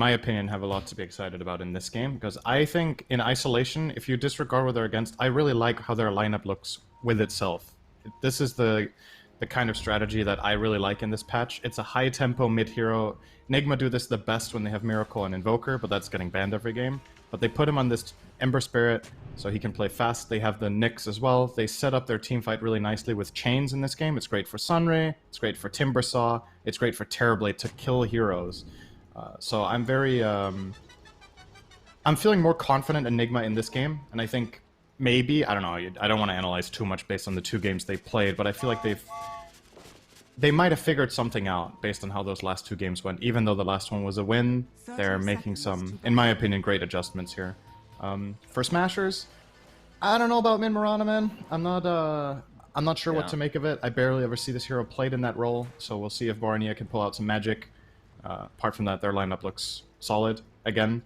my opinion, have a lot to be excited about in this game, because I think in isolation, if you disregard what they're against, I really like how their lineup looks with itself. This is the kind of strategy that I really like in this patch. It's a high-tempo mid-hero. Nigma do this the best when they have Miracle and Invoker, but that's getting banned every game. But they put him on this Ember Spirit, so he can play fast. They have the Nyx as well. They set up their team fight really nicely with chains in this game. It's great for Sunray, it's great for Timbersaw, it's great for Terrorblade to kill heroes. So I'm very... I'm feeling more confident in Nigma in this game, and I think maybe, I don't know, I don't want to analyze too much based on the 2 games they played, but I feel like they might have figured something out based on how those last 2 games went. Even though the last one was a win, they're making some, in my opinion, great adjustments here. For Smashers, I don't know about Min Mirana, man. I'm not sure what to make of it. I barely ever see this hero played in that role, so we'll see if Borania can pull out some magic. Apart from that, their lineup looks solid. Again,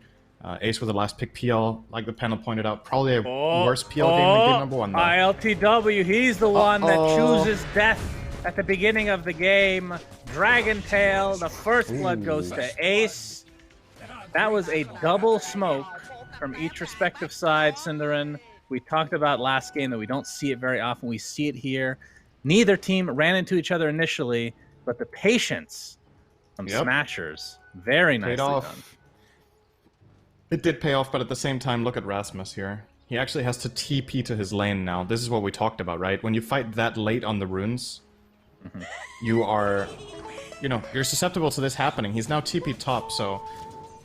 Ace with the last pick PL, like the panel pointed out, probably a worse PL game than game number 1, though. ILTW, he's the one that chooses death at the beginning of the game. Dragon Tail, the first blood goes to Ace. That was a double smoke from each respective side, Cinderin. We talked about last game that we don't see it very often. We see it here. Neither team ran into each other initially, but the patience from Smashers, very nicely done. It did pay off, but at the same time, look at Rasmus here. He actually has to TP to his lane now. This is what we talked about, right? When you fight that late on the runes, you are, you're susceptible to this happening. He's now TP top, so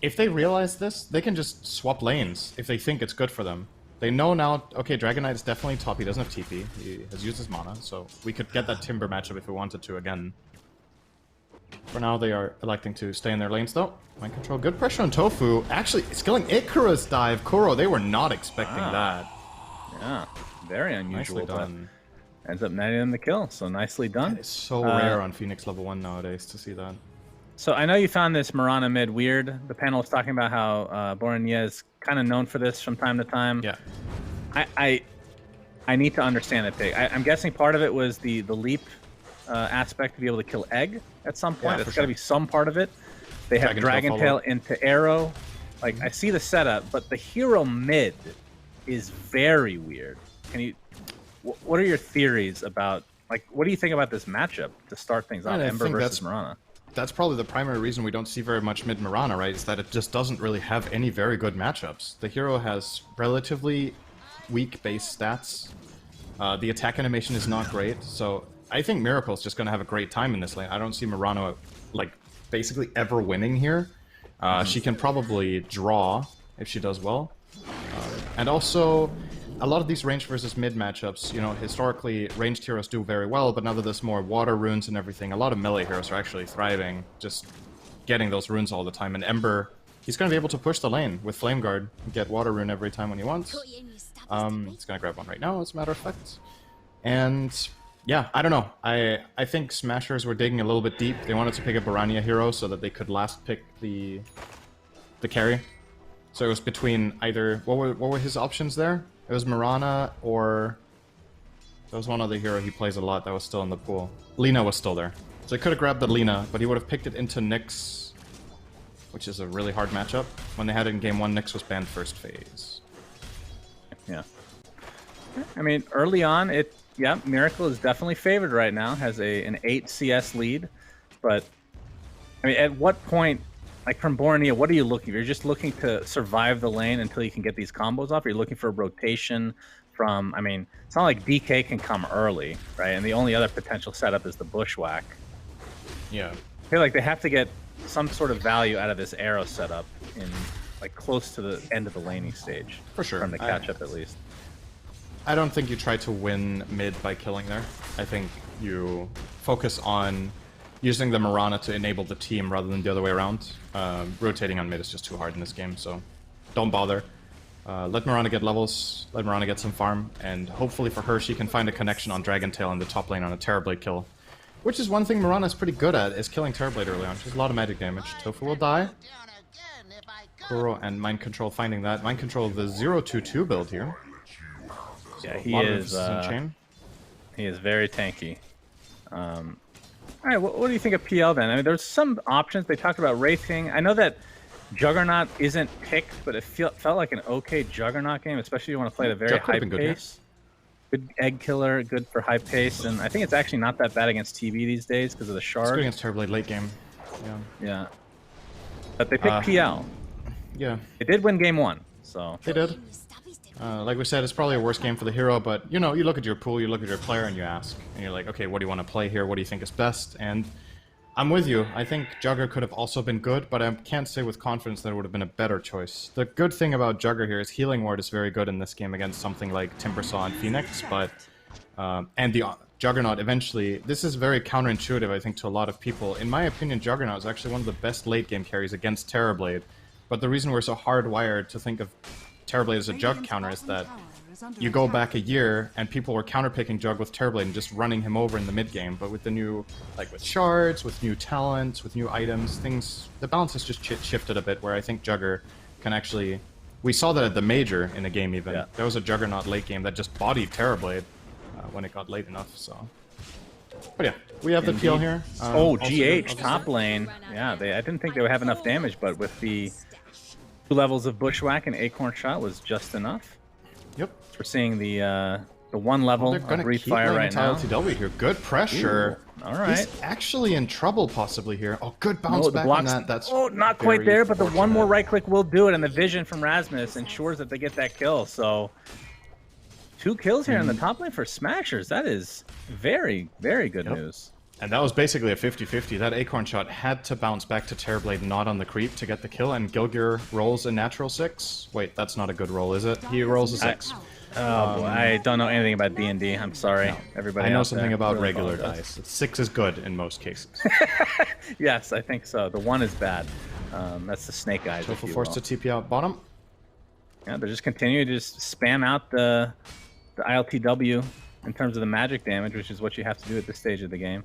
if they realize this, they can just swap lanes if they think it's good for them. They know now, okay, Dragon Knight is definitely top. He doesn't have TP. He has used his mana, so we could get that Timber matchup if we wanted to again. For now, they are electing to stay in their lanes, though. Mind control, good pressure on Tofu. Actually, skilling Icarus dive. Kuro, they were not expecting that. Yeah, very unusual. Nicely done. Ends up netting them the kill, so nicely done. It's so rare on Phoenix level 1 nowadays to see that. So I know you found this Mirana mid weird. The panel was talking about how Borania is kind of known for this from time to time. Yeah. I need to understand that pick. I'm guessing part of it was the leap aspect to be able to kill Egg at some point. That's got to be some part of it. They have Dragon Tail into Arrow. Like, I see the setup, but the hero mid is very weird. Can you... What are your theories about... Like, what do you think about this matchup to start things off? Ember versus Mirana. That's probably the primary reason we don't see very much mid Mirana, right? Is that it just doesn't really have any very good matchups. The hero has relatively weak base stats. The attack animation is not great, so I think Miracle's just going to have a great time in this lane. I don't see Mirana, like, basically ever winning here. She can probably draw if she does well. And also, a lot of these range versus mid matchups, historically ranged heroes do very well, but now that there's more water runes and everything, a lot of melee heroes are actually thriving, just getting those runes all the time. And Ember, he's going to be able to push the lane with Flame Guard, get water rune every time when he wants. He's going to grab one right now, as a matter of fact. And yeah, I don't know. I think Smashers were digging a little bit deep. They wanted to pick a Borania hero so that they could last pick the carry. So it was between either... What were his options there? It was Mirana or... There was one other hero he plays a lot that was still in the pool. Lina was still there. So he could have grabbed the Lina, but he would have picked it into Nyx, which is a really hard matchup. When they had it in game 1, Nyx was banned first phase. Yeah. I mean, early on, Miracle is definitely favored right now. Has an 8 CS lead. But, I mean, at what point... Like, from Borania, what are you looking for? You're just looking to survive the lane until you can get these combos off? Or you're looking for a rotation from... I mean, it's not like DK can come early, right? And the only other potential setup is the Bushwhack. Yeah. I feel like they have to get some sort of value out of this arrow setup in, like, close to the end of the laning stage. For sure. From the catch-up, at least. I don't think you try to win mid by killing there. I think you focus on... using the Mirana to enable the team rather than the other way around. Rotating on mid is just too hard in this game, so don't bother. Let Mirana get levels, let Mirana get some farm, and hopefully for her she can find a connection on Dragon Tail in the top lane on a Terrorblade kill. Which is one thing Mirana is pretty good at, is killing Terrorblade early on. She has a lot of magic damage. Tofu will die. Kuro and Mind Control finding that. Mind Control the 0-2-2 build here. Yeah, he is very tanky. All right, what do you think of PL then? I mean, there's some options. They talked about Wraith King. I know that Juggernaut isn't picked, but it felt like an okay Juggernaut game, especially if you want to play at a very high pace. Good egg killer, good for high pace, and I think it's actually not that bad against TB these days because of the shard. It's good against Terrorblade late game. Yeah. But they picked PL. Yeah. They did win game 1, so. They did. Like we said, it's probably a worse game for the hero, but you know, you look at your pool, you look at your player, and you ask, and you're like, okay, what do you want to play here? What do you think is best? And I'm with you. I think Jugger could have also been good, but I can't say with confidence that it would have been a better choice. The good thing about Jugger here is Healing Ward is very good in this game against something like Timbersaw and Phoenix, but and the Juggernaut eventually. This is very counterintuitive, I think, to a lot of people. In my opinion, Juggernaut is actually one of the best late game carries against Terrorblade. But the reason we're so hardwired to think of Terrorblade as a Jug counter is that you go back a year and people were counterpicking Jug with Terrorblade and just running him over in the mid game. But with the new, like with shards, with new talents, with new items, the balance has just shifted a bit. Where I think Jugger can actually, we saw that at the major in a game even. Yeah. There was a Juggernaut late game that just bodied Terrorblade when it got late enough. So, but yeah, we have the PL here. GH top lane. Yeah, I didn't think they would have enough damage, but with the 2 levels of Bushwhack and Acorn Shot was just enough. Yep. We're seeing the 1 level of Breathe Fire right now. LTW here. Good pressure. Ooh, all right. He's actually in trouble possibly here. Oh, good bounce back on that. That's not quite there, but the one more right click will do it, and the vision from Rasmus ensures that they get that kill. So 2 kills here in the top lane for Smashers. That is very, very good news. And that was basically a 50-50. That Acorn Shot had to bounce back to Terrorblade not on the creep to get the kill, and Gilgir rolls a natural 6. Wait, that's not a good roll, is it? He rolls a 6. Boy, I don't know anything about D&D. I'm sorry, everybody. I know something about really regular dice. 6 is good in most cases. Yes, I think so. The 1 is bad. That's the snake eyes. So forced to TP out bottom. Yeah, they're just continuing to just spam out the ILTW in terms of the magic damage, which is what you have to do at this stage of the game.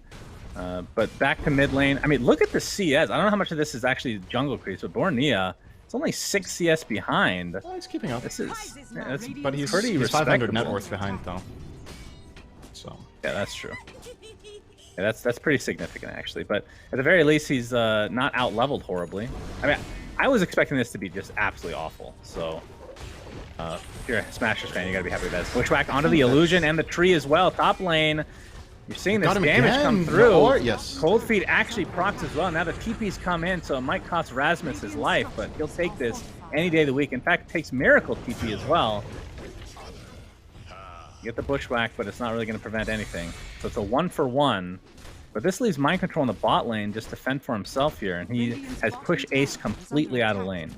But back to mid lane. I mean, look at the CS. I don't know how much of this is actually jungle creeps, but Bornea, it's only 6 CS behind. Oh, he's keeping up. This is, but he's pretty he's 500 net worth behind, though. So yeah, that's true. Yeah, that's pretty significant, actually. But at the very least, he's not out-leveled horribly. I mean, I was expecting this to be just absolutely awful, so... if you're a Smashers fan, you gotta be happy with that. Bushwhack onto the illusion and the tree as well. Top lane, you're seeing this damage come through. Yes. Cold Feet actually procs as well. Now the TP's come in, so it might cost Rasmus his life, but he'll take this any day of the week. In fact, it takes Miracle TP as well. You get the Bushwhack, but it's not really going to prevent anything. So it's a 1-for-1. But this leaves Mind Control in the bot lane just to fend for himself here, and he has pushed Ace completely out of lane.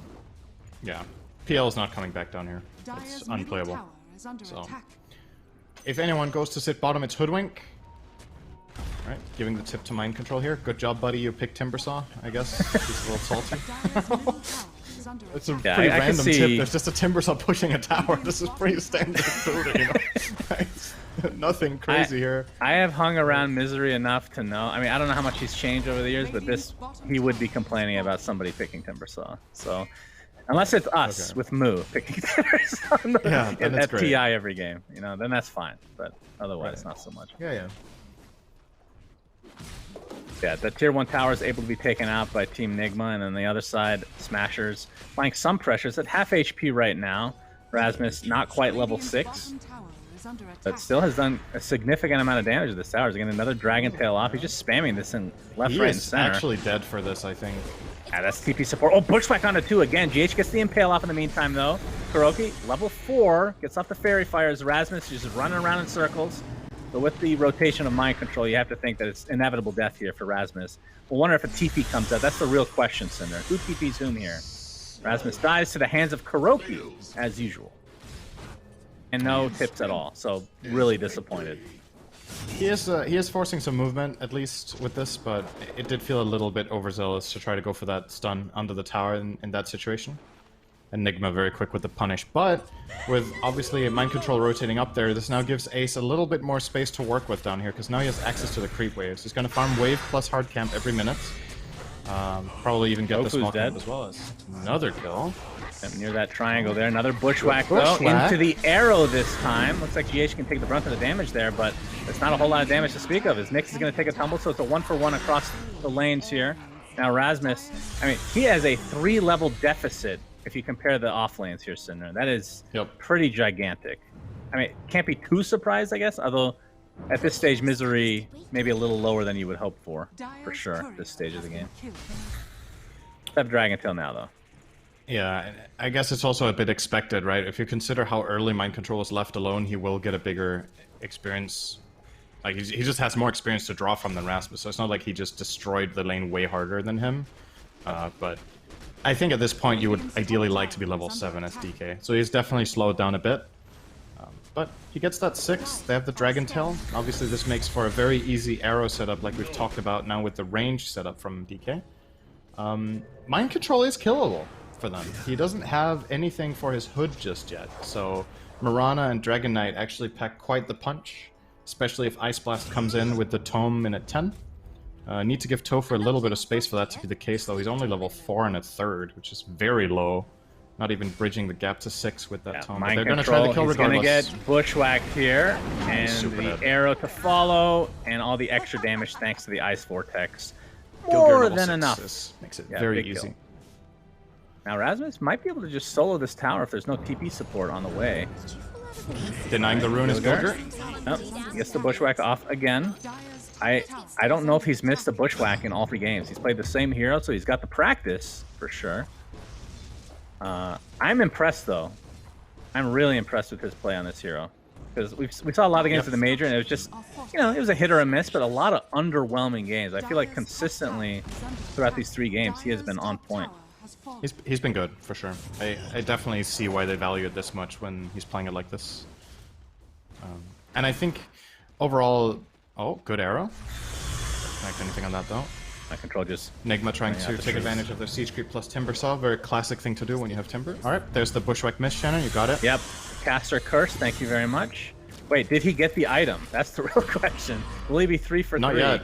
Yeah. PL is not coming back down here. It's unplayable. So, if anyone goes to sit bottom, it's Hoodwink. Alright, giving the tip to Mind Control here. Good job, buddy. You picked Timbersaw, I guess. He's a little salty. It's a pretty random tip. There's just a Timbersaw pushing a tower. This is pretty standard food, you know? Nothing crazy here. I have hung around Misery enough to know. I mean, I don't know how much he's changed over the years, but he would be complaining about somebody picking Timbersaw. So... unless it's us with Moo picking Timbersaw at TI every game, you know, then that's fine. But otherwise, not so much. Yeah. Yeah, the tier 1 tower is able to be taken out by Team Nigma, and then the other side, Smashers, applying some pressures at half HP right now. Rasmus not quite level 6, but still has done a significant amount of damage to this tower. He's getting another Dragon Tail off. He's just spamming this in left, right, and center. He's actually dead for this, I think. Yeah, that's TP support. Oh, Bushwhack onto 2 again. GH gets the Impale off in the meantime, though. Kuroki, level 4, gets off the Fairy Fires. Rasmus just running around in circles. But with the rotation of Mind Control, you have to think that it's inevitable death here for Rasmus. We'll wonder if a TP comes out. That's the real question, Cinder. Who TPs whom here? Rasmus dies to the hands of Kuroki, as usual. And no tips at all, so really disappointed. He is forcing some movement, at least with this, but it did feel a little bit overzealous to try to go for that stun under the tower in that situation. Enigma very quick with the punish, but with obviously Mind Control rotating up there, this now gives Ace a little bit more space to work with down here, because now he has access to the creep waves. He's going to farm wave plus hard camp every minute. Probably even get the small camp as well as another kill. And near that triangle there, another Bushwhack though, into the arrow this time. Looks like GH can take the brunt of the damage there, but there's not a whole lot of damage to speak of, as Nyx is going to take a tumble, so it's a 1-for-1 across the lanes here. Now Rasmus, I mean, he has a 3-level deficit if you compare the off lanes here, Cinder. That is pretty gigantic. I mean, can't be too surprised, I guess, although at this stage, Misery maybe a little lower than you would hope for sure, at this stage of the game. Have Dragon Tail now, though. Yeah, I guess it's also a bit expected, right? If you consider how early Mind Control is left alone, he will get a bigger experience. Like, he just has more experience to draw from than Rasmus, so it's not like he just destroyed the lane way harder than him. But I think at this point you would ideally like to be level 7 as DK. So he's definitely slowed down a bit. But he gets that 6, they have the Dragon Tail. Obviously this makes for a very easy arrow setup like we've talked about now with the range setup from DK. Mind Control is killable for them. He doesn't have anything for his hood just yet, so Mirana and Dragon Knight actually pack quite the punch, especially if Ice Blast comes in with the Tome in at 10. Need to give Tofu a little bit of space for that to be the case, though. He's only level 4 and a third, which is very low. Not even bridging the gap to 6 with that Tome. But they're going to try to kill regardless. He's going to get bushwhacked here, and the arrow to follow, and all the extra damage thanks to the Ice Vortex. More than enough. Makes it very easy. Kill. Now Rasmus might be able to just solo this tower if there's no TP support on the way. Denying the rune is Gilgert. Oh, gets the bushwhack off again. I don't know if he's missed a bushwhack in all 3 games. He's played the same hero, so he's got the practice for sure. I'm impressed though. I'm really impressed with his play on this hero, because we saw a lot of games in the major, and it was just, you know, it was a hit or a miss, but a lot of underwhelming games. I feel like consistently throughout these 3 games, he has been on point. He's been good for sure. I definitely see why they value it this much when he's playing it like this. And I think overall, good arrow. Don't connect anything on that though. My control just... Nigma trying to take advantage of the Siege Creep plus Timber Saw. Very classic thing to do when you have Timber. Alright, there's the Bushwhack Miss, Shannon. You got it. Yep. Caster Curse, thank you very much. Wait, did he get the item? That's the real question. Will he be 3 for 3? Not yet.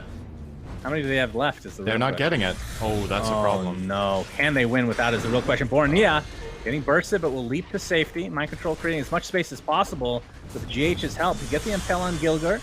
How many do they have left is the They're not getting it. Oh, that's a problem. No. Can they win without is the real question. Bornea getting bursted, but will leap to safety. Mind Control creating as much space as possible with GH's help to get the Impel on Gilgert.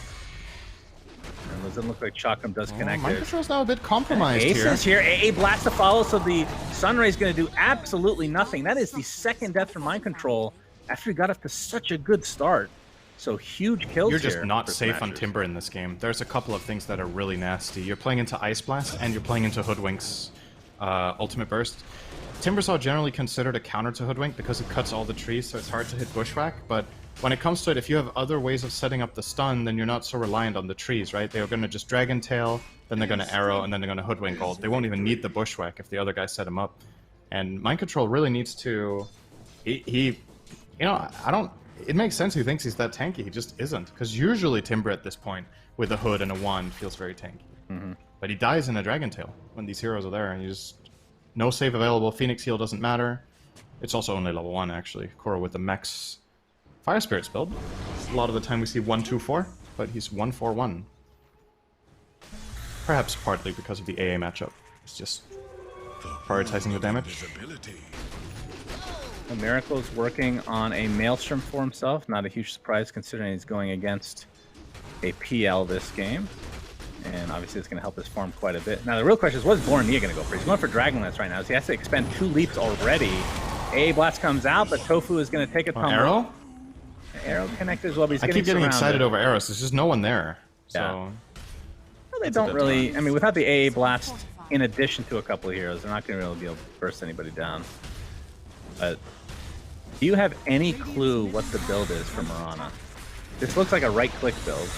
And it doesn't look like Chakram does connect. Mind Control's now a bit compromised here. Ace is here. AA Blast to follow, so the Sunray's going to do absolutely nothing. That is the 2nd death from Mind Control after he got up to such a good start. So huge kills. You're just not safe on Timber in this game. There's a couple of things that are really nasty. You're playing into Ice Blast, and you're playing into Hoodwink's Ultimate Burst. Timbersaw generally considered a counter to Hoodwink because it cuts all the trees, so it's hard to hit Bushwhack, but when it comes to it, if you have other ways of setting up the stun, then you're not so reliant on the trees, right? They're going to just Dragon Tail, then they're going to Arrow, and then they're going to Hoodwink ult. They won't even need the Bushwhack if the other guy set him up. And Mind Control really needs to... You know, it makes sense he thinks he's that tanky. He just isn't. Because usually Timber at this point, with a hood and a wand, feels very tanky. But he dies in a Dragon Tail when these heroes are there, and you just... No save available. Phoenix Heal doesn't matter. It's also only level 1, actually. Korra with the Max Fire Spirits build. A lot of the time we see 1-2-4, but he's 1-4-1. Perhaps partly because of the AA matchup. It's just prioritizing the damage. Miracle's working on a Maelstrom for himself. Not a huge surprise considering he's going against a PL this game. And obviously it's going to help his farm quite a bit. Now the real question is, what is Bornea going to go for? He's going for Dragonlance right now, so he has to expend 2 leaps already. AA Blast comes out, but Tofu is going to take a tumble. Arrow? Arrow connected as well, but he's I keep getting excited over arrows. There's just no one there. So yeah. Well, they don't really... I mean, without the AA Blast, in addition to a couple of heroes, they're not going to really be able to burst anybody down. But do you have any clue what the build is for Mirana? This looks like a right-click build.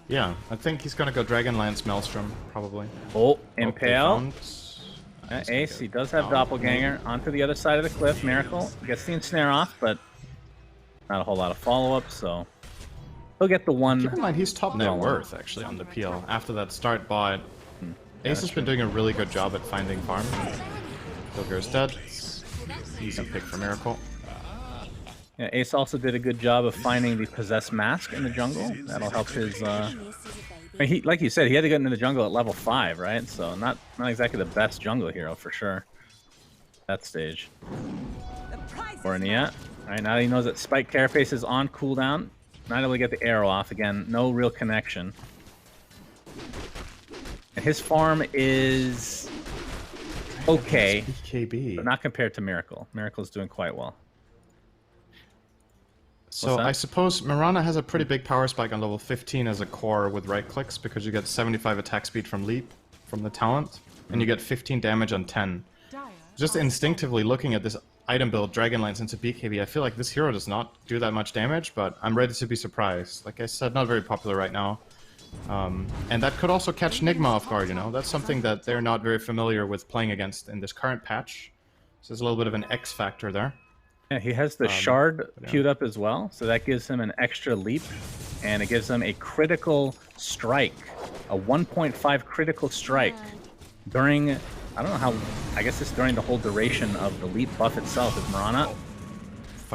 Yeah, I think he's going to go Dragonlance Maelstrom, probably. Oh, Impale. Ace, he does have Doppelganger. Onto the other side of the cliff. Miracle gets the ensnare off, but not a whole lot of follow-up, so he'll get the one. Keep in mind, he's top net worth, actually, on the PL. After that start bot, Ace has been doing a really good job at finding farm. Gilger's dead. Easy pick for Miracle. Yeah, Ace also did a good job of finding the Possessed Mask in the jungle. That'll help his... I mean, like you said, he had to get into the jungle at level 5, right? So not exactly the best jungle hero, for sure. That stage. Bornea. Alright, now he knows that Spike Carapace is on cooldown. Not able to get the arrow off. Again, no real connection. And his farm is okay, BKB. but not compared to Miracle. Miracle's doing quite well. So I suppose Mirana has a pretty big power spike on level 15 as a core with right clicks because you get 75 attack speed from Leap, from the talent, and you get 15 damage on 10. Just instinctively looking at this item build, Dragonlance into BKB, I feel like this hero does not do that much damage, but I'm ready to be surprised. Like I said, not very popular right now. And that could also catch Nigma off guard, you know? That's something that they're not very familiar with playing against in this current patch. So there's a little bit of an X factor there. Yeah, he has the shard queued up as well, so that gives him an extra leap, and it gives him a critical strike, a 1.5 critical strike during, I don't know how, I guess it's during the whole duration of the leap buff itself. If Mirana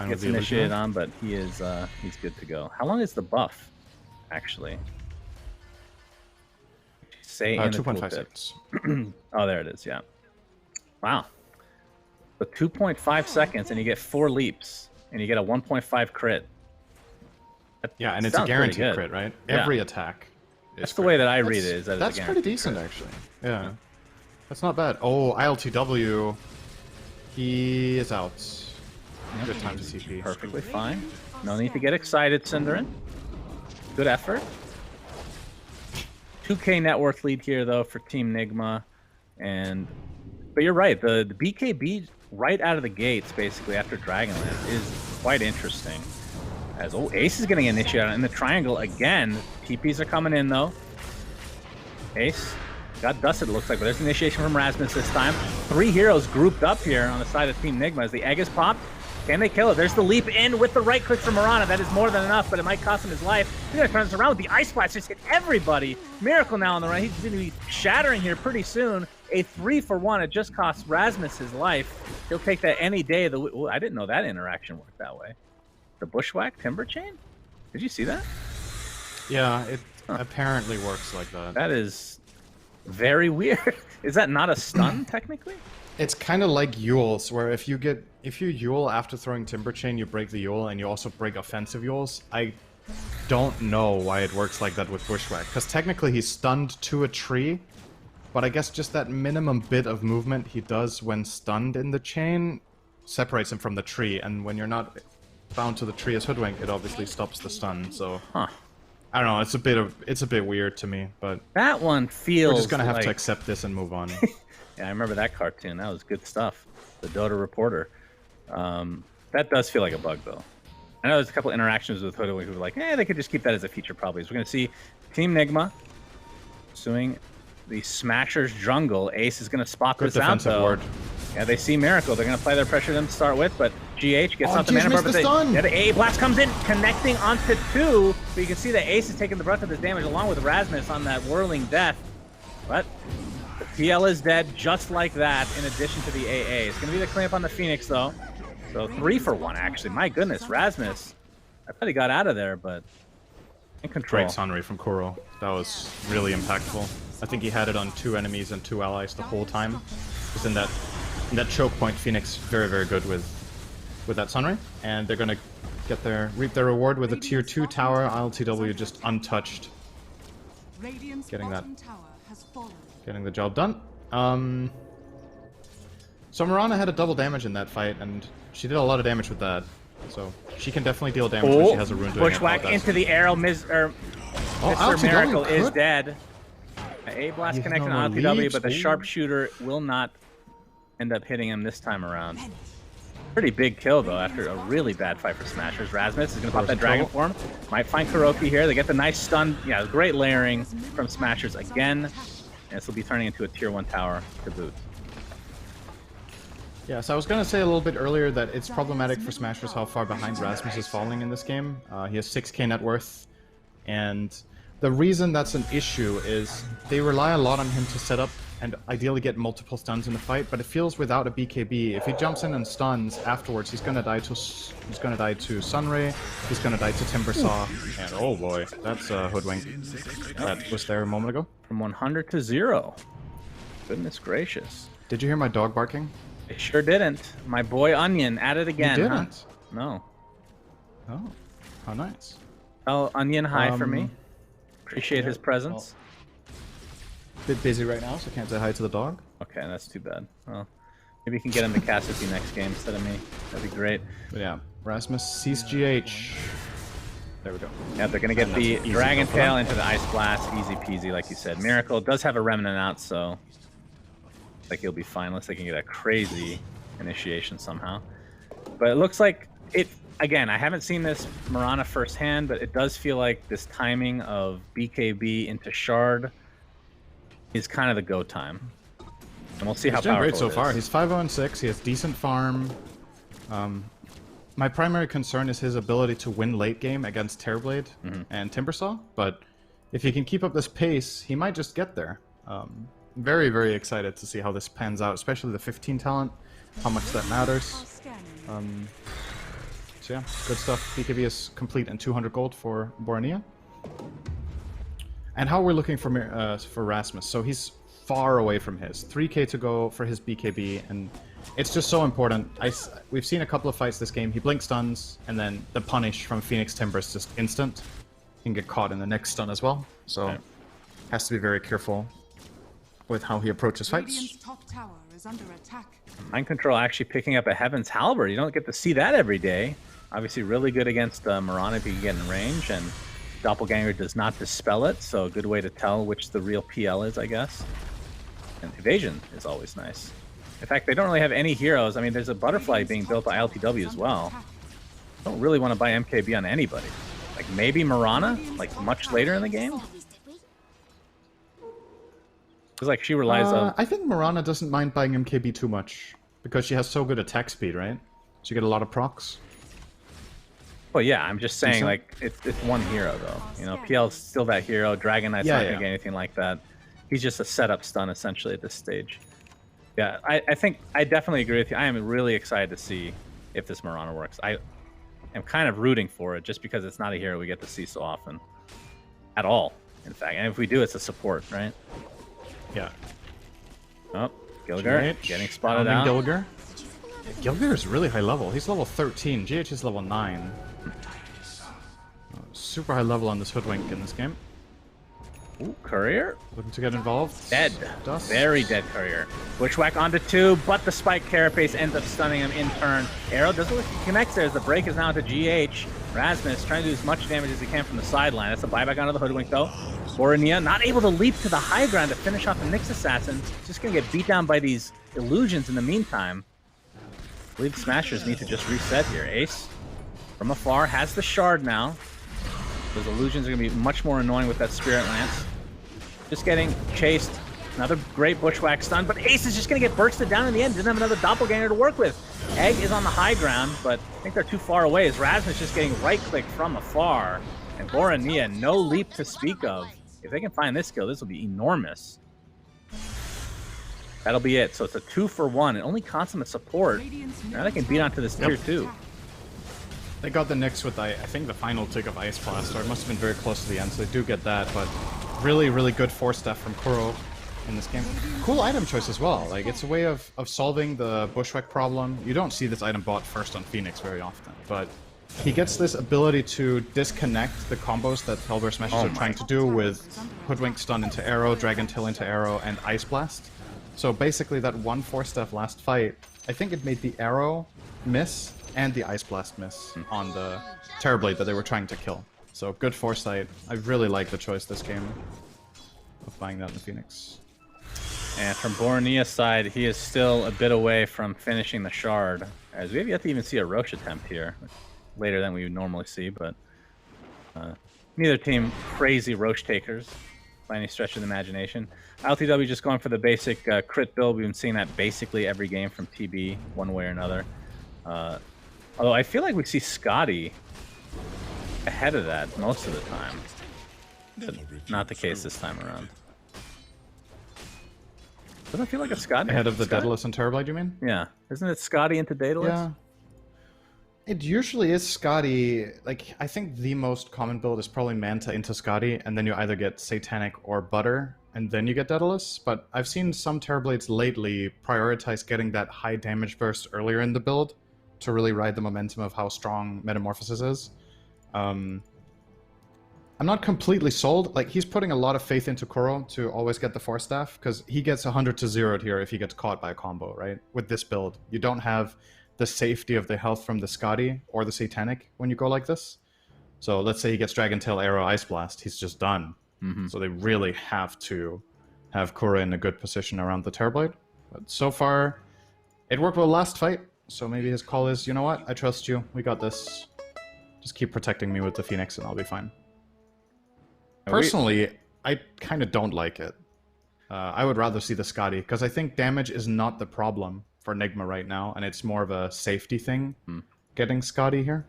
gets initiated on, but he is he's good to go. How long is the buff, actually? Say in 2.5 seconds. Oh, there it is, yeah. Wow. So 2.5 seconds, and you get 4 leaps, and you get a 1.5 crit. Yeah, and it's a guaranteed crit, right? Yeah. Every attack. That's the way that I read it. Is that that's pretty decent, actually. Yeah, that's not bad. Oh, ILTW, he is out. Good time to CP. Perfectly fine. No need to get excited, Cinderin. Good effort. 2K net worth lead here, though, for Team Nigma, but you're right. The BKB right out of the gates, basically after Dragonlance, is quite interesting. As Ace is getting initiated in the triangle again. TPs are coming in though. Ace got dusted, it looks like, but there's initiation from Rasmus this time. 3 heroes grouped up here on the side of Team Nigma as the egg is popped. Can they kill it? There's the leap in with the right click from Mirana. That is more than enough, but it might cost him his life. He's gonna turn this around with the Ice Blast, just hit everybody. Miracle now on the run. He's gonna be shattering here pretty soon. A 3-for-1. It just costs Rasmus his life. He'll take that any day. I didn't know that interaction worked that way. The Bushwhack Timber Chain? Did you see that? Yeah, it apparently works like that. That is very weird. Is that not a stun, technically? It's kind of like Yules, where if you Yule after throwing Timber Chain, you break the Yule, and you also break offensive Yules. I don't know why it works like that with Bushwhack, because technically he's stunned to a tree, but I guess just that minimum bit of movement he does when stunned in the chain separates him from the tree, and when you're not bound to the tree as Hoodwink, it obviously stops the stun, so... Huh. I don't know, it's a bit weird to me, but... That one feels we're just gonna have to accept this and move on. Yeah, I remember that cartoon. That was good stuff. The Dota Reporter. That does feel like a bug, though. I know there's a couple interactions with Hoodwink who were like, they could just keep that as a feature, probably. So we're going to see Team Nigma pursuing the Smashers jungle. Ace is going to spot this out, though. Ward. Yeah, they see Miracle. They're going to play their pressure to start with, but GH gets out the mana bar, but the A blast comes in, connecting onto 2. But you can see that Ace is taking the brunt of this damage along with Rasmus on that whirling death. But the PL is dead just like that, in addition to the AA. It's going to be the cleanup on the Phoenix, though. So 3-for-1, actually. My goodness, Rasmus. I thought he got out of there, but in control. Great Sunray from Kuro. That was really impactful. I think he had it on 2 enemies and 2 allies the whole time. Because in that choke point, Phoenix very, very good with that Sunray. And they're going to reap their reward with a tier 2 tower. ILTW just untouched. Getting the job done. So Mirana had a double damage in that fight, and she did a lot of damage with that. So she can definitely deal damage when she has a rune doing Bushwhack into the arrow. Mr. Miracle is dead. A blast connection on LPW, but the sharpshooter will not end up hitting him this time around. Pretty big kill, though, after a really bad fight for Smashers. Rasmus is going to pop that dragon form. Might find Kuroki here. They get the nice stun. Yeah, great layering from Smashers again. And this will be turning into a tier 1 tower to boot. Yeah, so I was going to say a little bit earlier that it's problematic for Smashers how far behind Rasmus is falling in this game. He has 6k net worth, and the reason that's an issue is they rely a lot on him to set up and ideally get multiple stuns in the fight, but it feels without a BKB, if he jumps in and stuns afterwards, he's gonna die to Sunray, he's gonna die to Timbersaw, and oh boy, that's a Hoodwink that was there a moment ago. From 100 to 0. Goodness gracious. Did you hear my dog barking? I sure didn't. My boy Onion at it again. You didn't? Huh? No. Oh, how nice. Oh, Onion, hi for me. Appreciate his presence. Bit busy right now, so can't say hi to the dog. Okay, that's too bad. Well, maybe you can get him to Cassidy next game instead of me. That'd be great. But yeah, Rasmus sees GH. There we go. Yeah, they're going to get the Dragon Tail into the Ice Blast. Easy peasy, like you said. Miracle does have a Remnant out, so like he'll be fine unless they can get a crazy initiation somehow. But it looks like it, again, I haven't seen this Mirana firsthand, but it does feel like this timing of BKB into Shard is kind of the go time. And we'll see how powerful great so it is. far. He's 5-0-6. He has decent farm. My primary concern is his ability to win late game against Terrorblade and Timbersaw. But if he can keep up this pace, he might just get there. Very, very excited to see how this pans out, especially the 15 talent, how much that matters. So yeah, good stuff. BKB is complete and 200 gold for Borania. And how we're looking for Rasmus. So he's far away from his. 3k to go for his BKB, and it's just so important. We've seen a couple of fights this game. He blink stuns, and then the punish from Phoenix Timber is just instant. He can get caught in the next stun as well. So has to be very careful with how he approaches fights. Top tower is under attack. Mind Control actually picking up a Heaven's Halberd. You don't get to see that every day. Obviously really good against Mirana if you can get in range, and Doppelganger does not dispel it, so a good way to tell which the real PL is, I guess. And evasion is always nice. In fact, they don't really have any heroes. I mean, there's a Butterfly being built by LTW as well. Don't really want to buy MKB on anybody. Like maybe Mirana, like much later in the game? Because like she relies on... I think Mirana doesn't mind buying MKB too much, because she has so good attack speed, right? So you get a lot of procs. Well, yeah, I'm just saying, like, it's one hero, though. You know, PL's still that hero. Dragon Knight's not going to get anything like that. He's just a setup stun, essentially, at this stage. Yeah, I think I definitely agree with you. I am really excited to see if this Mirana works. I am kind of rooting for it, just because it's not a hero we get to see so often. At all, in fact. And if we do, it's a support, right? Yeah. Oh, Gilgar getting spotted out. Gilgar. Yeah, Gilgar is really high level. He's level 13. GH is level 9. Super high level on this Hoodwink in this game. Ooh, Courier. Looking to get involved. Dead. Dust. Very dead Courier. Bushwhack onto 2, but the Spike Carapace ends up stunning him in turn. Arrow doesn't look like he connects there as the break is now to GH. Rasmus trying to do as much damage as he can from the sideline. That's a buyback onto the Hoodwink, though. Borania not able to leap to the high ground to finish off the Nyx Assassin. Just going to get beat down by these illusions in the meantime. I believe the Smashers need to just reset here. Ace, from afar, has the Shard now. Those illusions are going to be much more annoying with that Spirit Lance. Just getting chased. Another great Bushwhack stun, but Ace is just going to get bursted down in the end. Doesn't have another Doppelganger to work with. Egg is on the high ground, but I think they're too far away as Rasmus just getting right-clicked from afar. And Borania, no leap to speak of. If they can find this kill, this will be enormous. That'll be it. So it's a 2-for-1 and only consummate support. Now they can beat onto this tier 2. They got the Nyx with, I think, the final tick of Ice Blast, so it must have been very close to the end, so they do get that, but really, really good force stuff from Kuro in this game. Cool item choice as well. Like, it's a way of solving the Bushwhack problem. You don't see this item bought first on Phoenix very often, but he gets this ability to disconnect the combos that Hellbear Smashers are trying to do with Hoodwink stun into Arrow, Dragon Tail into Arrow, and Ice Blast. So basically that one 4-step last fight, I think it made the Arrow miss and the Ice Blast miss on the Terrorblade that they were trying to kill. So good foresight. I really like the choice this game of buying that in the Phoenix. And from Borania's side, he is still a bit away from finishing the Shard, as we have yet to even see a Roche attempt here. Later than we would normally see, but neither team crazy Roche takers by any stretch of the imagination. LTW just going for the basic crit build. We've been seeing that basically every game from TB, one way or another. Although I feel like we see Scotty ahead of that most of the time. But not the case this time around. Doesn't it feel like a Scotty? Ahead of the Daedalus and Terrorblade, you mean? Yeah. Isn't it Scotty into Daedalus? Yeah. It usually is Scotty. Like, I think the most common build is probably Manta into Scotty, and then you either get Satanic or Butter, and then you get Daedalus. But I've seen some Terrorblades lately prioritize getting that high damage burst earlier in the build to really ride the momentum of how strong Metamorphosis is. I'm not completely sold. Like, he's putting a lot of faith into Kuro to always get the Force Staff, because he gets 100 to 0 here if he gets caught by a combo, right? With this build. You don't have the safety of the health from the Scotty or the Satanic when you go like this. So let's say he gets Dragon Tail, Arrow, Ice Blast, he's just done. So they really have to have Kuro in a good position around the Terrorblade. But so far, it worked well last fight, so maybe his call is, you know what, I trust you, we got this. Just keep protecting me with the Phoenix and I'll be fine. Personally, I kind of don't like it. I would rather see the Scotty, because I think damage is not the problem for Nigma right now, and it's more of a safety thing, getting Scotty here.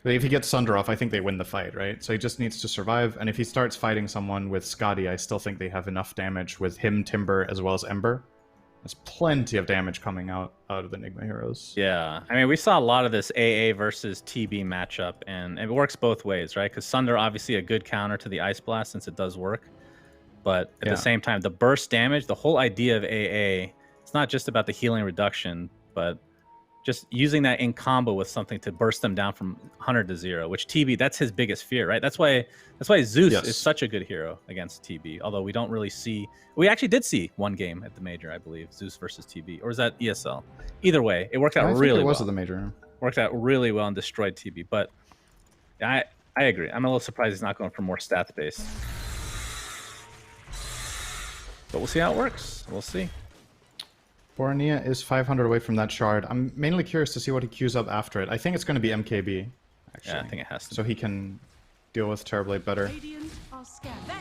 But if he gets Sunder off, I think they win the fight, right? So he just needs to survive, and if he starts fighting someone with Scotty, I still think they have enough damage with him, Timber, as well as Ember. There's plenty of damage coming out of the Nigma heroes. Yeah, I mean, we saw a lot of this AA versus TB matchup, and it works both ways, right? Because Sunder, obviously a good counter to the Ice Blast since it does work. But at the same time, the burst damage, the whole idea of AA, it's not just about the healing reduction, but just using that in combo with something to burst them down from 100 to 0, which TB, that's his biggest fear, right? That's why Zeus is such a good hero against TB, although we don't really see... We actually did see one game at the Major, I believe, Zeus versus TB, or is that ESL? Either way, it worked out really well. It was at the Major. Worked out really well and destroyed TB, but I agree. I'm a little surprised he's not going for more stats base. But we'll see how it works. We'll see. Bornea is 500 away from that shard. I'm mainly curious to see what he queues up after it. I think it's going to be MKB, actually. Yeah, I think it has to. So he can deal with Terrorblade better.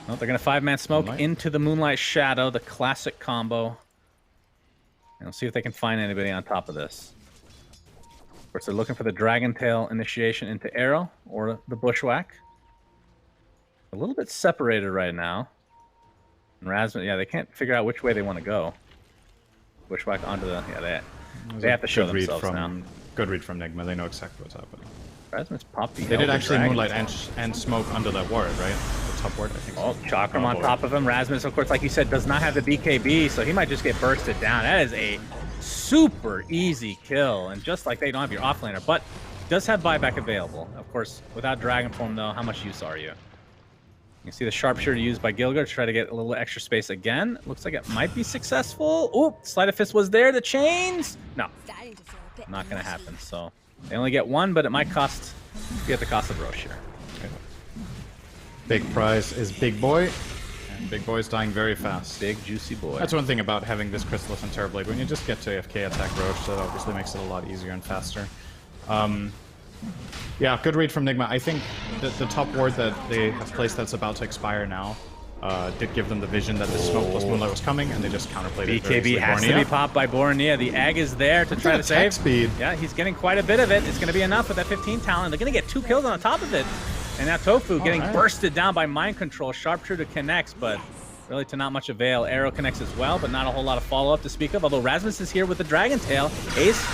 Well, they're going to 5-man smoke into the Moonlight Shadow, the classic combo. And we'll see if they can find anybody on top of this. Of course, they're looking for the Dragon Tail initiation into Arrow or the Bushwhack. A little bit separated right now. And Razman, yeah, they can't figure out which way they want to go. Bushwhack onto the... Yeah, they have to show themselves now. Good read from Nigma. They know exactly what's happening. Razman's popped the... They did actually Moonlight and smoke under that ward, right? The top ward, I think. Oh, Chakram on top of him. Razmus, of course, like you said, does not have the BKB, so he might just get bursted down. That is a super easy kill, and just like they don't have your offlaner, but does have buyback available. Of course, without Dragon Form, though, how much use are you? You can see the Sharpshooter used by Gilgar to try to get a little extra space again. Looks like it might be successful. Ooh, Sleight of Fist was there. The chains? No, not going to happen. So they only get one, but it might cost, be at the cost of Roche here. Okay. Big prize is Big Boy. And Big Boy's dying very fast. Big, juicy boy. That's one thing about having this Chrysalis and Terrorblade. When you just get to AFK attack Roche, that obviously makes it a lot easier and faster. Yeah, good read from Nigma. I think the top ward that they have placed that's about to expire now did give them the vision that the smoke plus Moonlight was coming, and they just counterplayed it. BKB has to be popped by Bornea. The egg is there to try to save. Speed. Yeah, he's getting quite a bit of it. It's going to be enough with that 15 talent. They're going to get 2 kills on top of it. And now Tofu getting bursted down by Mind Control. Sharpshooter connects, but really to not much avail. Arrow connects as well, but not a whole lot of follow-up to speak of, although Rasmus is here with the Dragon Tail. Ace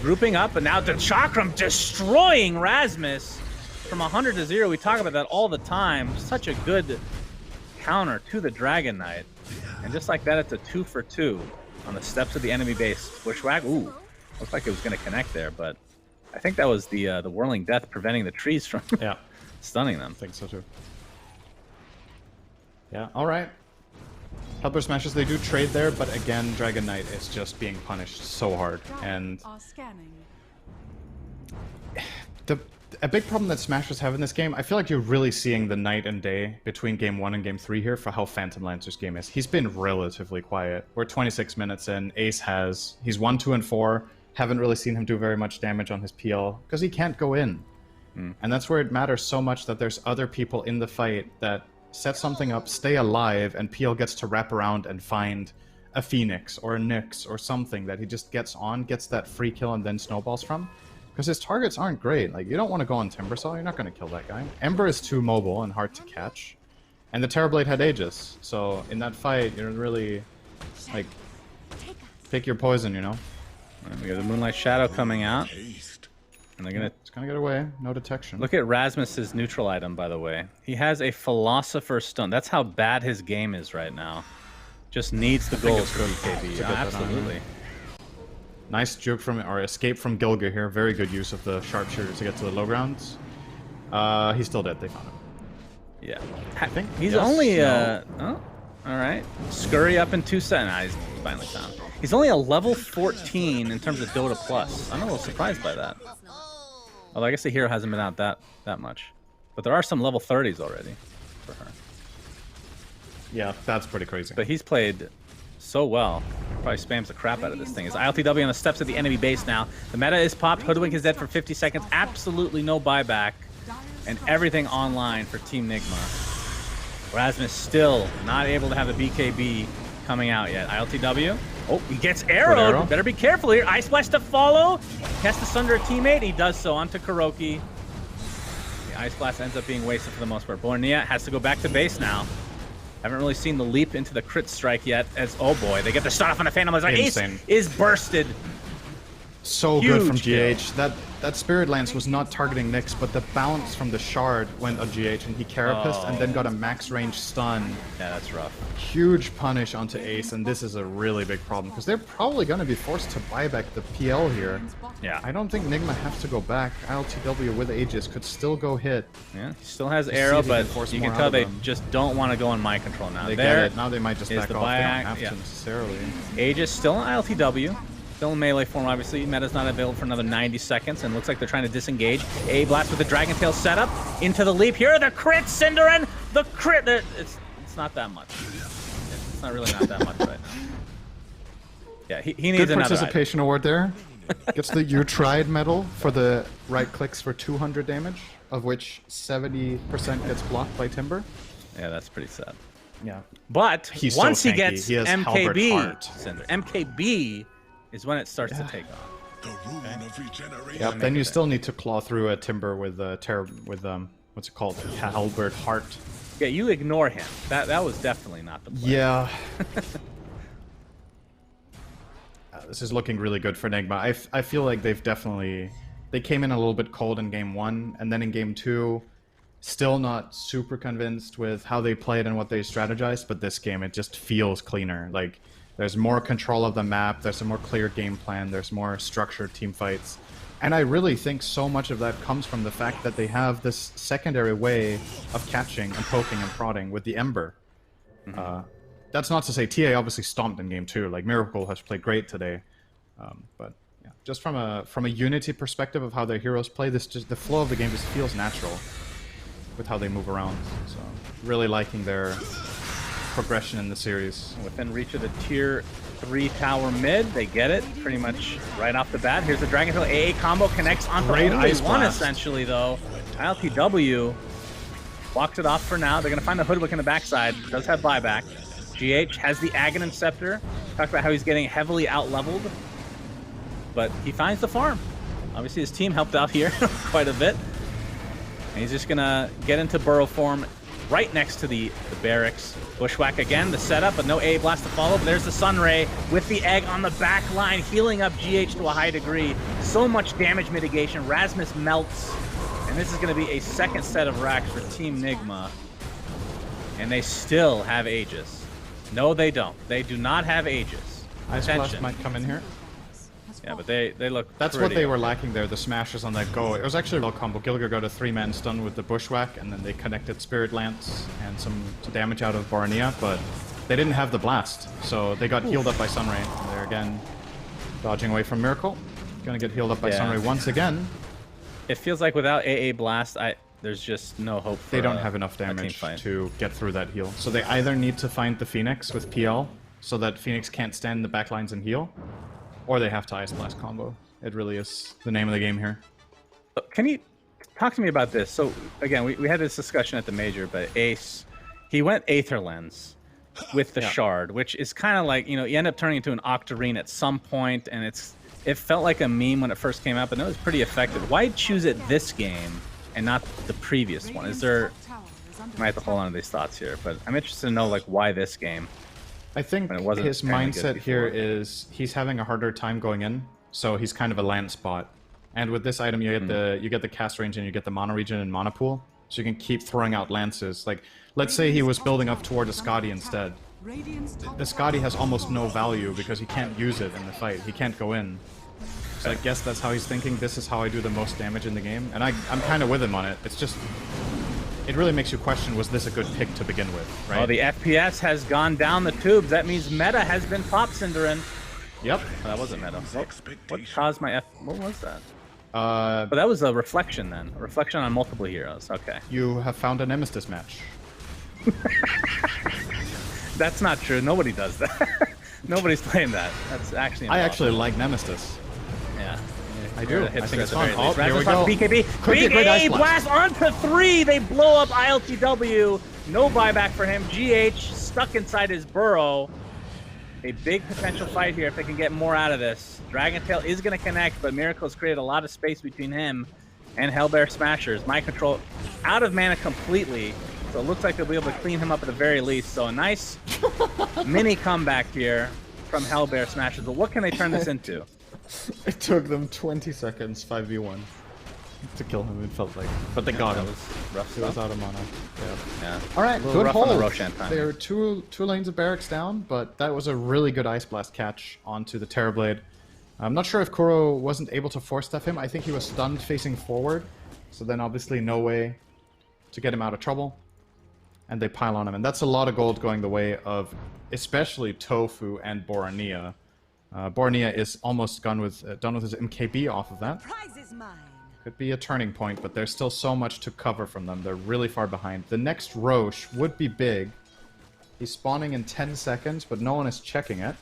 grouping up, and now the Chakram destroying Rasmus from 100 to 0. We talk about that all the time. Such a good counter to the Dragon Knight. And just like that, it's a 2 for 2 on the steps of the enemy base. Bushwhack, ooh, looked like it was going to connect there, but I think that was the Whirling Death preventing the trees from stunning them. I think so too. Yeah, all right. Helper Smashes, they do trade there, but again, Dragon Knight is just being punished so hard. And a big problem that Smashers have in this game, I feel like you're really seeing the night and day between Game 1 and Game 3 here for how Phantom Lancer's game is. He's been relatively quiet. We're 26 minutes in. Ace he's 1, 2, and 4. Haven't really seen him do very much damage on his PL, because he can't go in. And that's where it matters so much that there's other people in the fight that set something up, stay alive, and PL gets to wrap around and find a Phoenix or a Nyx or something that he just gets that free kill and then snowballs from. Because his targets aren't great. Like, you don't want to go on Timbersaw, you're not going to kill that guy. Ember is too mobile and hard to catch. And the Terrorblade had Aegis, so in that fight, you're really, like, pick your poison, you know? And we got the Moonlight Shadow coming out. And they're gonna... It's gonna get away. No detection. Look at Rasmus's neutral item, by the way. He has a Philosopher's Stone. That's how bad his game is right now. Just needs the gold for BKB. Absolutely. Nice juke from, or escape from Gilga here. Very good use of the Sharpshooter to get to the low grounds. He's still dead. They found him. Yeah. I think He's yes, only no. oh, all right. Scurry up in 2 cents. Nah, he's finally found. He's only a level 14 in terms of Dota Plus. I'm a little surprised by that. Although I guess the hero hasn't been out that much. But there are some level 30s already for her. Yeah, that's pretty crazy. But he's played so well. Probably spams the crap out of this thing. Is ILTW on the steps of the enemy base now. The meta is popped. Hoodwink is dead for 50 seconds. Absolutely no buyback. And everything online for Team Nigma. Rasmus still not able to have the BKB coming out yet. ILTW. Oh, he gets arrowed. Arrow. Better be careful here. Ice Splash to follow. Has to sunder a teammate. He does so onto Kuroki. The Ice Blast ends up being wasted for the most part. Bornea has to go back to base now. Haven't really seen the leap into the crit strike yet. As oh boy, they get the start off on a Phantom. Ace is bursted. So Huge good from kill. GH. That Spirit Lance was not targeting Nyx, but the bounce from the shard went on GH, and he carapaced and then got a max range stun. Yeah, that's rough. Huge punish onto Ace, and this is a really big problem because they're probably going to be forced to buy back the PL here. Yeah. I don't think Nigma has to go back. ILTW with Aegis could still go hit. Yeah, he still has Just arrow, see if he can but force you more can out tell of they them. just don't want to go in my control now. They There get it. Now they might just is back the off. They don't buy- have yeah. to necessarily. Aegis still in ILTW. Still in melee form, obviously. Meta's not available for another 90 seconds, and looks like they're trying to disengage. A blast with the Dragon Tail setup into the leap. Here are the crits, Cinderin! The crit! It's not that much. It's not really not that much right now. Yeah, he needs Good another participation award there. Gets the You Tried medal for the right clicks for 200 damage, of which 70% gets blocked by Timber. item. Yeah, that's pretty sad. Yeah. But He's so once he tanky. gets He has Halberd MKB, Heart. Cinder, MKB is when it starts to take off. The rune of regeneration. Yep. Then you still need to claw through a Timber with what's it called? Halberd Heart. Yeah, you ignore him. That was definitely not the play. Yeah. This is looking really good for Nigma. I feel like they came in a little bit cold in game 1, and then in game 2, still not super convinced with how they played and what they strategized, but this game, it just feels cleaner. Like, there's more control of the map, there's a more clear game plan, there's more structured team fights. And I really think so much of that comes from the fact that they have this secondary way of catching and poking and prodding with the Ember. That's not to say TA obviously stomped in game 2. Like, Miracle has played great today. But yeah, just from a Unity perspective of how their heroes play, the flow of the game just feels natural with how they move around. So really liking their progression in the series. Within reach of the tier 3 tower mid, they get it pretty much right off the bat. Here's the Dragon Tail AA combo, connects onto Great only Ice one Blast. essentially though. ILTW walks it off for now. They're gonna find the Hoodwick in the backside. Does have buyback. GH has the Aghanim Scepter. Talked about how he's getting heavily out-leveled, but he finds the farm. Obviously his team helped out here quite a bit. And he's just gonna get into burrow form right next to the barracks. Bushwhack again, the setup, but no A blast to follow. But there's the Sunray with the egg on the back line, healing up GH to a high degree. So much damage mitigation. Rasmus melts. And this is gonna be a second set of racks for Team Nigma. And they still have Aegis. No, they don't. They do not have Aegis. Ice Attention. Blast might come in here. Yeah, but they look That's pretty what they were okay. lacking there, the smashes on that go. It was actually a real combo. Gilger got a 3-man stun with the Bushwhack, and then they connected Spirit Lance and some damage out of Barnea, but they didn't have the blast, so they got healed up by Sunray. They're again dodging away from Miracle. Gonna get healed up by Yeah. Sunray once again. It feels like without AA blast, there's just no hope for They don't have enough a team damage fight. to get through that heal. So they either need to find the Phoenix with PL, so that Phoenix can't stand the backlines and heal, or they have to Ice Blast combo. It really is the name of the game here. Can you talk to me about this? So again, we had this discussion at the major, but Ace, he went Aether Lens with the Yeah. shard, which is kind of like, you end up turning into an Octarine at some point, and it felt like a meme when it first came out, but it was pretty effective. Why choose it this game and not the previous one? Is there... I might have to hold on to these thoughts here, but I'm interested to know like why this game. I think When it wasn't his apparently good mindset here before. is he's having a harder time going in, so he's kind of a lance bot. And with this item, you get the cast range and you get the mono region and mono pool, so you can keep throwing out lances. Like, let's say he was building up toward a Scotty instead. The Scotty has almost no value because he can't use it in the fight. He can't go in. So I guess that's how he's thinking. This is how I do the most damage in the game, and I'm kind of with him on it. It's just it really makes you question, was this a good pick to begin with, right? Oh, the FPS has gone down the tubes. That means meta has been popped, Cinderin. Yep. Oh, that wasn't meta. What caused my What was that? But that was a reflection then. A reflection on multiple heroes. Okay. You have found a Nemesis match. That's not true. Nobody does that. Nobody's playing that. That's actually I actually like Nemesis. Yeah. I do. I think it's fun. Oh, here we go. go. BKB. Big A blast onto 3. They blow up ILTW. No buyback for him. GH stuck inside his burrow. A big potential fight here if they can get more out of this. Dragon Tail is going to connect, but Miracle's created a lot of space between him and Hellbear Smashers. Mind Control out of mana completely, so it looks like they'll be able to clean him up at the very least. So a nice mini comeback here from Hellbear Smashers. But what can they turn this into? It took them 20 seconds, 5v1, to kill him, it felt like. But they got him. Was rough He was out of mana. Yeah. All right, good rough on the hold. Roshan time. There are two lanes of barracks down, but that was a really good Ice Blast catch onto the Terrorblade. I'm not sure if Kuro wasn't able to force stuff him. I think he was stunned facing forward, so then obviously no way to get him out of trouble. And they pile on him, and that's a lot of gold going the way of especially Tofu and Borania. Borania is almost done with his MKB off of that. Prize is mine. Could be a turning point, but there's still so much to cover from them. They're really far behind. The next Roche would be big. He's spawning in 10 seconds, but no one is checking it.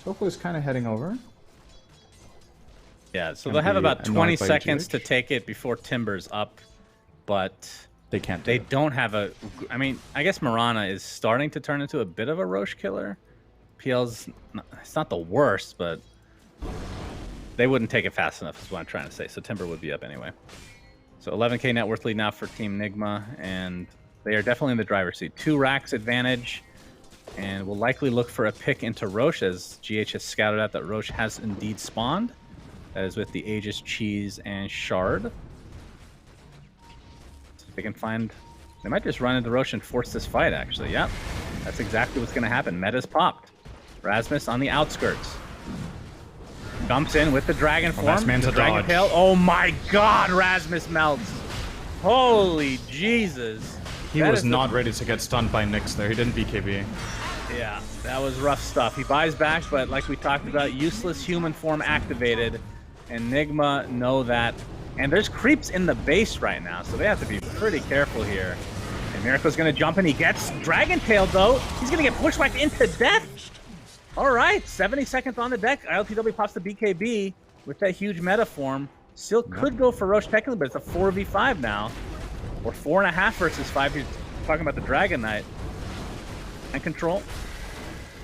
Tofu is kind of heading over. Yeah, so they'll have about 20 seconds to take it before Timber's up, but they can't. They don't have a. I mean, I guess Mirana is starting to turn into a bit of a Roche killer. PL's it's not the worst, but they wouldn't take it fast enough is what I'm trying to say. So Timber would be up anyway. So 11k net worth lead now for Team Nigma, and they are definitely in the driver's seat. 2 racks advantage, and will likely look for a pick into Roche as GH has scouted out that Roche has indeed spawned. That is with the Aegis, Cheese, and Shard. So if they can find... They might just run into Roche and force this fight, actually. Yep, that's exactly what's going to happen. Meta's popped. Rasmus on the outskirts. Dumps in with the dragon form. Last man's the a dragon dodge. tail. Oh my god, Rasmus melts. Holy Jesus. He was not ready to get stunned by Nyx there. He didn't BKB. Yeah, that was rough stuff. He buys back, but like we talked about, useless human form activated. And Nigma know that. And there's creeps in the base right now, so they have to be pretty careful here. And Miracle's going to jump in. He gets Dragon Tail, though. He's going to get pushed back into death. All right, 70 seconds on the deck. ILTW pops the BKB with that huge meta form. Still could go for Roche technically, but it's a 4v5 now. Or 4.5 versus 5. He's talking about the Dragon Knight. And control.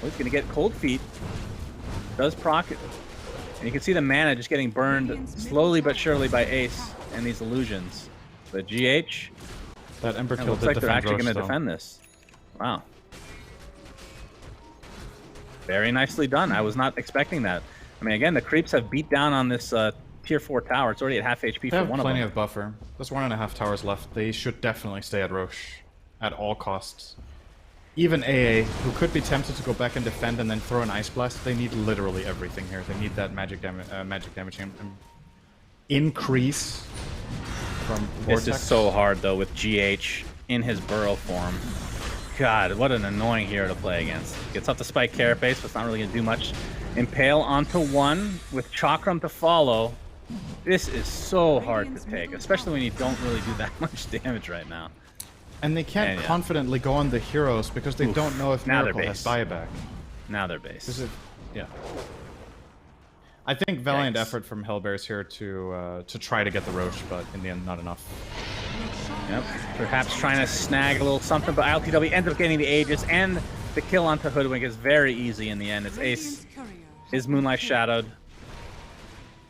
Well, he's going to get Cold Feet. Does proc it. And you can see the mana just getting burned slowly but surely by Ace and these illusions. But GH, that Ember kill looks like they're actually going to defend this. Wow. Very nicely done. I was not expecting that. I mean, again, the creeps have beat down on this tier 4 tower. It's already at half HP for one of them. Plenty of buffer. There's 1.5 towers left. They should definitely stay at Roche at all costs. Even AA, who could be tempted to go back and defend and then throw an Ice Blast, they need literally everything here. They need that magic damage increase from Vortex. This is so hard, though, with GH in his Burrow form. God, what an annoying hero to play against. Gets off the Spike Carapace, but it's not really going to do much. Impale onto 1 with Chakram to follow. This is so hard to take, especially when you don't really do that much damage right now. And they can't confidently go on the heroes because they don't know if Miracle has buyback. Now they're base. Yeah. I think valiant effort from Hellbears here to try to get the Roche, but in the end, not enough. Yep. Perhaps trying to snag a little something, but ILTW ends up getting the Aegis, and the kill onto Hoodwink is very easy in the end. It's Ace. Is Moonlight Shadowed.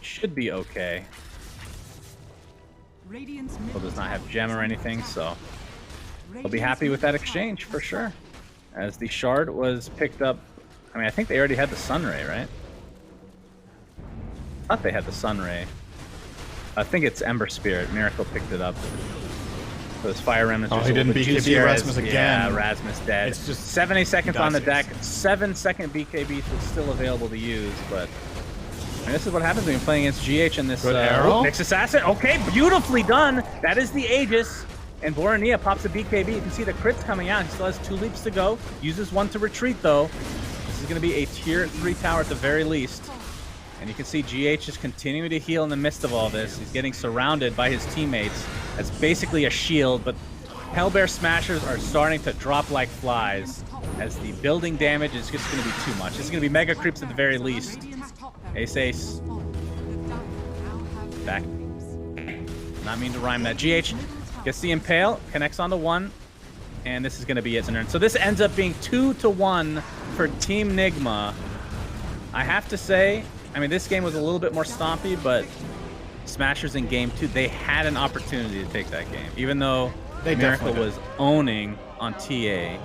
Should be okay. Well, does not have gem or anything, so they'll be happy with that exchange for sure. As the Shard was picked up. I mean, I think they already had the Sunray, right? I thought they had the Sunray. I think it's Ember Spirit. Miracle picked it up. So this Fire Remnants. Oh, he didn't BKB Rasmus again. Yeah, Rasmus dead. It's just 70 seconds on the deck. 7-second BKB is still available to use, but I mean, this is what happens when you're playing against GH in this arrow. Nyx Assassin. Okay, beautifully done. That is the Aegis. And Vorania pops a BKB. You can see the crits coming out. He still has 2 leaps to go. Uses 1 to retreat, though. This is going to be a tier 3 tower at the very least. And you can see GH is continuing to heal in the midst of all this. He's getting surrounded by his teammates. That's basically a shield, but Hellbear Smashers are starting to drop like flies as the building damage is just going to be too much. It's going to be Mega Creeps at the very least. Ace. Back. Not mean to rhyme that. GH gets the Impale, connects onto 1, and this is going to be it. So this ends up being 2-1 for Team Nigma. I have to say, I mean, this game was a little bit more stompy, but Smashers in game 2, they had an opportunity to take that game. Even though Miracle was owning on TA,